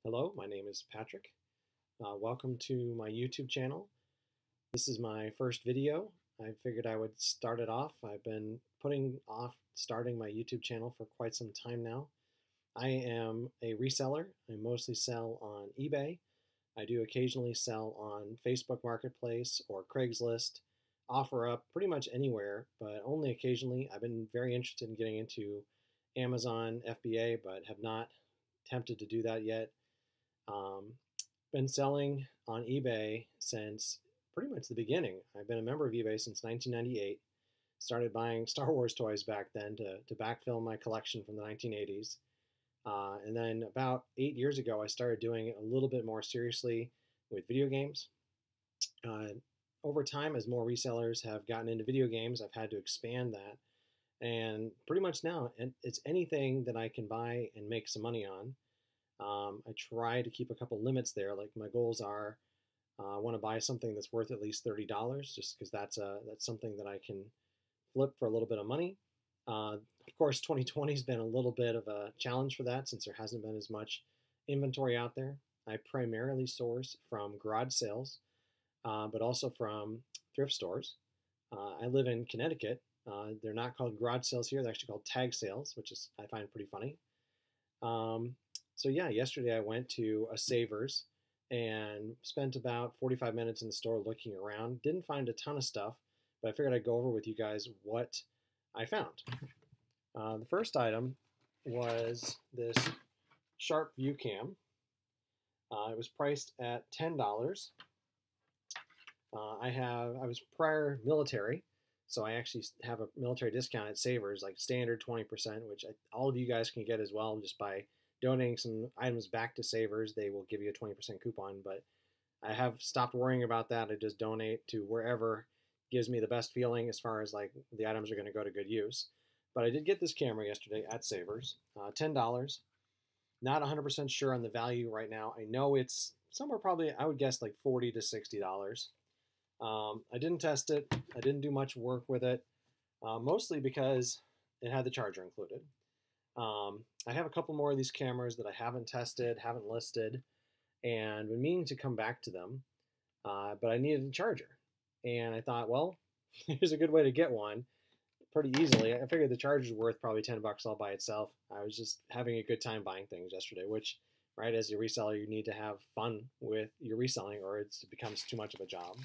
Hello, my name is Patrick. Welcome to my YouTube channel. This is my first video. I figured I would start it off. I've been putting off starting my YouTube channel for quite some time now. I am a reseller. I mostly sell on eBay. I do occasionally sell on Facebook Marketplace or Craigslist, OfferUp, pretty much anywhere, but only occasionally. I've been very interested in getting into Amazon FBA, but have not attempted to do that yet. Been selling on eBay since pretty much the beginning. I've been a member of eBay since 1998. Started buying Star Wars toys back then to backfill my collection from the 1980s. And then about 8 years ago, I started doing it a little bit more seriously with video games. Over time, as more resellers have gotten into video games, I've had to expand that. And pretty much now, it's anything that I can buy and make some money on. I try to keep a couple limits there. Like my goals are, I want to buy something that's worth at least $30, just because that's something that I can flip for a little bit of money. Of course, 2020 has been a little bit of a challenge for that since there hasn't been as much inventory out there. I primarily source from garage sales, but also from thrift stores. I live in Connecticut. They're not called garage sales here. They're actually called tag sales, which is I find pretty funny. So yeah, yesterday I went to a Savers and spent about 45 minutes in the store looking around. Didn't find a ton of stuff, but I figured I'd go over with you guys what I found. The first item was this Sharp View Cam. It was priced at $10. I was prior military, so I actually have a military discount at Savers, like standard 20%, which all of you guys can get as well just by donating some items back to Savers. They will give you a 20% coupon, but I have stopped worrying about that. I just donate to wherever gives me the best feeling as far as like the items are going to go to good use. But I did get this camera yesterday at Savers, $10. Not 100% sure on the value right now. I know it's somewhere probably, I would guess like $40 to $60. I didn't test it. I didn't do much work with it, mostly because it had the charger included. I have a couple more of these cameras that I haven't tested, haven't listed, and been meaning to come back to them, but I needed a charger. And I thought, well, here's a good way to get one pretty easily. I figured the charger's worth probably $10 all by itself. I was just having a good time buying things yesterday, which, right, as a reseller, you need to have fun with your reselling or it becomes too much of a job.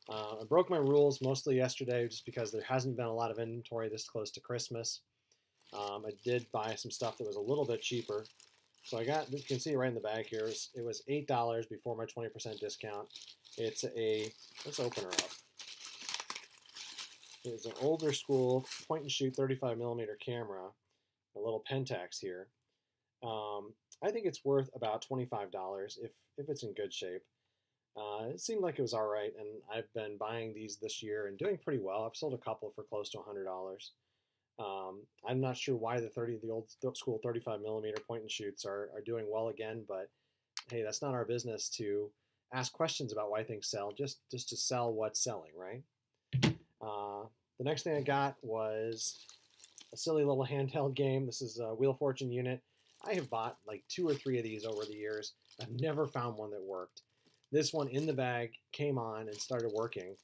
I broke my rules mostly yesterday just because there hasn't been a lot of inventory this close to Christmas. I did buy some stuff that was a little bit cheaper. So I got, you can see right in the bag here, it was $8 before my 20% discount. It's let's open her up. It's an older school point and shoot 35mm camera, a little Pentax here. I think it's worth about $25 if it's in good shape. It seemed like it was all right, and I've been buying these this year and doing pretty well. I've sold a couple for close to $100. I'm not sure why the old school 35mm point and shoots are doing well again, but hey, that's not our business to ask questions about why things sell, just to sell what's selling, right? The next thing I got was a silly little handheld game. This is a Wheel of Fortune unit. I have bought like 2 or 3 of these over the years. I've never found one that worked. This one in the bag came on and started working.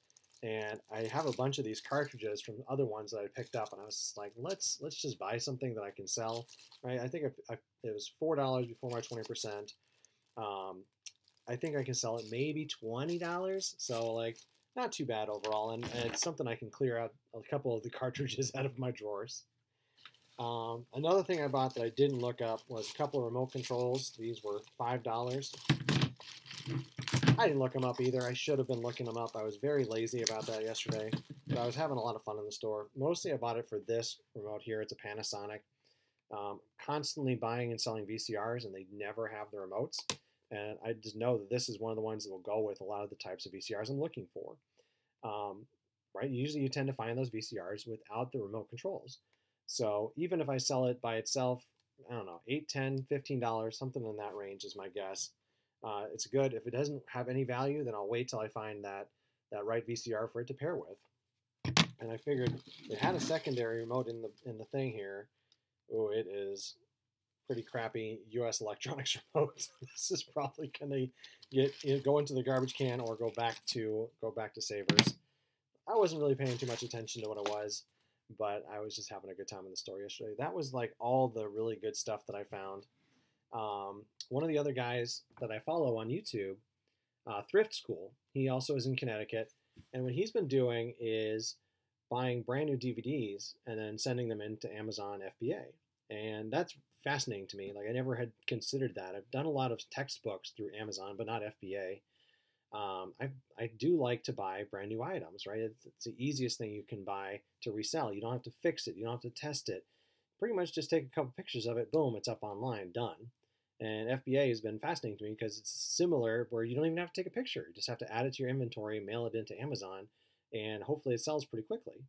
And I have a bunch of these cartridges from other ones that I picked up, and I was just like, let's just buy something that I can sell, right? I think it was $4 before my 20%. I think I can sell it maybe $20, so like not too bad overall, and it's something I can clear out a couple of the cartridges out of my drawers. Another thing I bought that I didn't look up was a couple of remote controls. These were $5. I didn't look them up either. I should have been looking them up. I was very lazy about that yesterday, but I was having a lot of fun in the store. Mostly I bought it for this remote here. It's a Panasonic. Constantly buying and selling VCRs, and they never have the remotes. And I just know that this is one of the ones that will go with a lot of the types of VCRs I'm looking for. Right? Usually you tend to find those VCRs without the remote controls. So even if I sell it by itself, I don't know, $8, $10, $15, something in that range is my guess. It's good. If it doesn't have any value, then I'll wait till I find that right VCR for it to pair with. And I figured it had a secondary remote in the thing here. Oh, it is pretty crappy U.S. electronics remote. This is probably gonna go into the garbage can or go back to Savers. I wasn't really paying too much attention to what it was, but I was just having a good time in the store yesterday. That was like all the really good stuff that I found. One of the other guys that I follow on YouTube, Thrift School, he also is in Connecticut, and what he's been doing is buying brand new DVDs and then sending them into Amazon FBA. And that's fascinating to me. Like, I never had considered that. I've done a lot of textbooks through Amazon, but not FBA. I do like to buy brand new items, right? It's the easiest thing you can buy to resell. You don't have to fix it. You don't have to test it. Pretty much just take a couple pictures of it. Boom, it's up online, done. And FBA has been fascinating to me because it's similar where you don't even have to take a picture. You just have to add it to your inventory, mail it into Amazon, and hopefully it sells pretty quickly.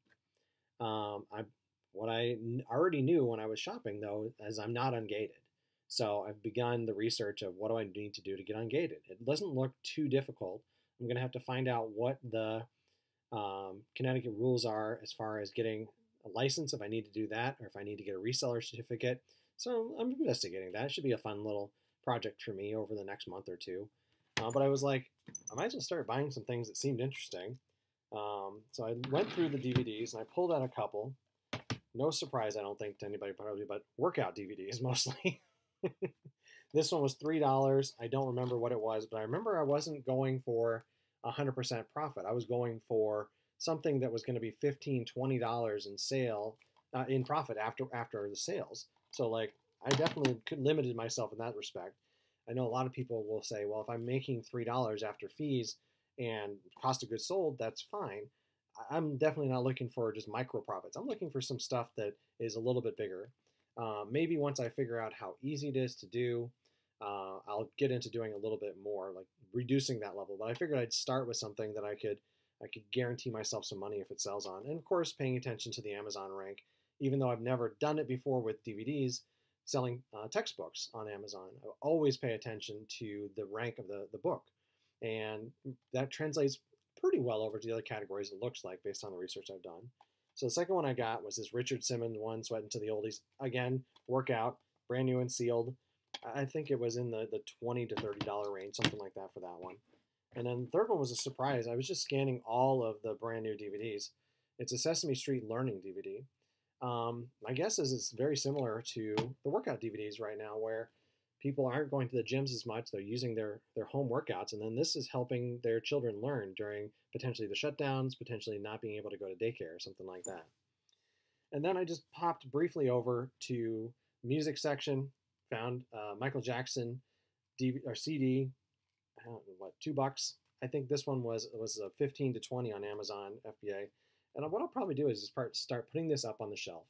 What I already knew when I was shopping, though, is I'm not ungated. So I've begun the research of what do I need to do to get ungated. It doesn't look too difficult. I'm going to have to find out what the Connecticut rules are as far as getting a license, if I need to do that, or if I need to get a reseller certificate. So I'm investigating that. It should be a fun little project for me over the next month or two. But I was like, I might as well start buying some things that seemed interesting. So I went through the DVDs and I pulled out a couple. No surprise, I don't think, to anybody probably, but workout DVDs mostly. This one was $3. I don't remember what it was, but I remember I wasn't going for 100% profit. I was going for something that was going to be $15, $20 in profit after the sales. So like, I definitely limited myself in that respect. I know a lot of people will say, well, if I'm making $3 after fees and cost of goods sold, that's fine. I'm definitely not looking for just micro profits. I'm looking for some stuff that is a little bit bigger. Maybe once I figure out how easy it is to do, I'll get into doing a little bit more, like reducing that level. But I figured I'd start with something that I could guarantee myself some money if it sells on. And of course, paying attention to the Amazon rank, even though I've never done it before with DVDs, selling textbooks on Amazon. I always pay attention to the rank of the book. And that translates pretty well over to the other categories, it looks like, based on the research I've done. So the second one I got was this Richard Simmons one, Sweating to the Oldies. Again, workout, brand new and sealed. I think it was in the $20 to $30 range, something like that for that one. And then the third one was a surprise. I was just scanning all of the brand new DVDs. It's a Sesame Street Learning DVD. My guess is it's very similar to the workout DVDs right now, where people aren't going to the gyms as much. They're using their home workouts, and then this is helping their children learn during potentially the shutdowns, potentially not being able to go to daycare or something like that. And then I just popped briefly over to music section, found Michael Jackson CD, I don't know, what, $2. I think this one was 15 to 20 on Amazon FBA. And what I'll probably do is just start putting this up on the shelf.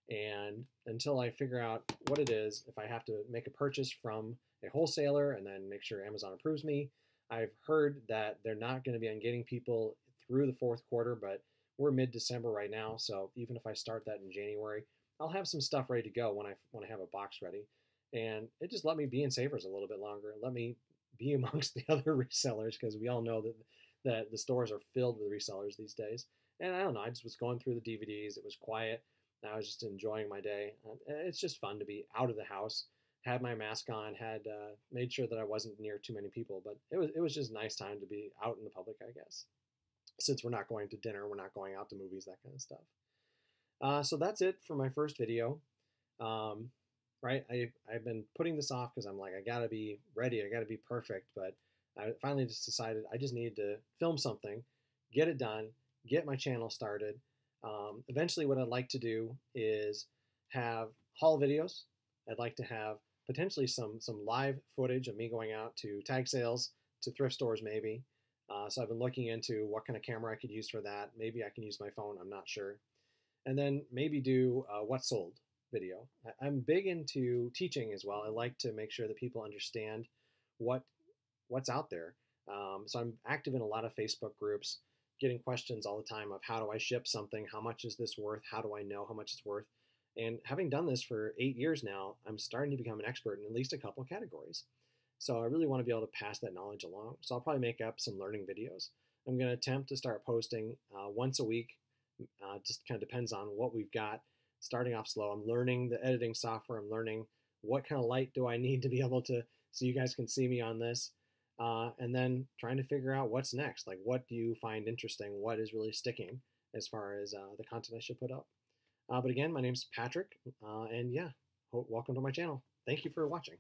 And until I figure out what it is, if I have to make a purchase from a wholesaler and then make sure Amazon approves me. I've heard that they're not going to be ungating people through the fourth quarter, but we're mid-December right now, so even if I start that in January, I'll have some stuff ready to go when I have a box ready. And it just let me be in Savers a little bit longer. Let me be amongst the other resellers, because we all know that the stores are filled with resellers these days. And I don't know, I just was going through the DVDs. It was quiet. I was just enjoying my day. It's just fun to be out of the house. Had my mask on, had made sure that I wasn't near too many people, but it was just a nice time to be out in the public, I guess. Since we're not going to dinner, we're not going out to movies, that kind of stuff. So that's it for my first video. Right, I've been putting this off because I'm like, I gotta be ready, I gotta be perfect, but I finally just decided I just needed to film something, get it done, get my channel started. Eventually what I'd like to do is have haul videos. I'd like to have potentially some live footage of me going out to tag sales, to thrift stores maybe. So I've been looking into what kind of camera I could use for that. Maybe I can use my phone, I'm not sure. And then maybe do what sold video. I'm big into teaching as well. I like to make sure that people understand what's out there. So I'm active in a lot of Facebook groups, getting questions all the time of how do I ship something? How much is this worth? How do I know how much it's worth? And having done this for 8 years now, I'm starting to become an expert in at least a couple categories. So I really want to be able to pass that knowledge along. So I'll probably make up some learning videos. I'm going to attempt to start posting once a week. Just kind of depends on what we've got. Starting off slow. I'm learning the editing software. I'm learning what kind of light do I need to be able to, so you guys can see me on this, and then trying to figure out what's next. Like, what do you find interesting? What is really sticking as far as the content I should put up? But again, my name's Patrick, and yeah, welcome to my channel. Thank you for watching.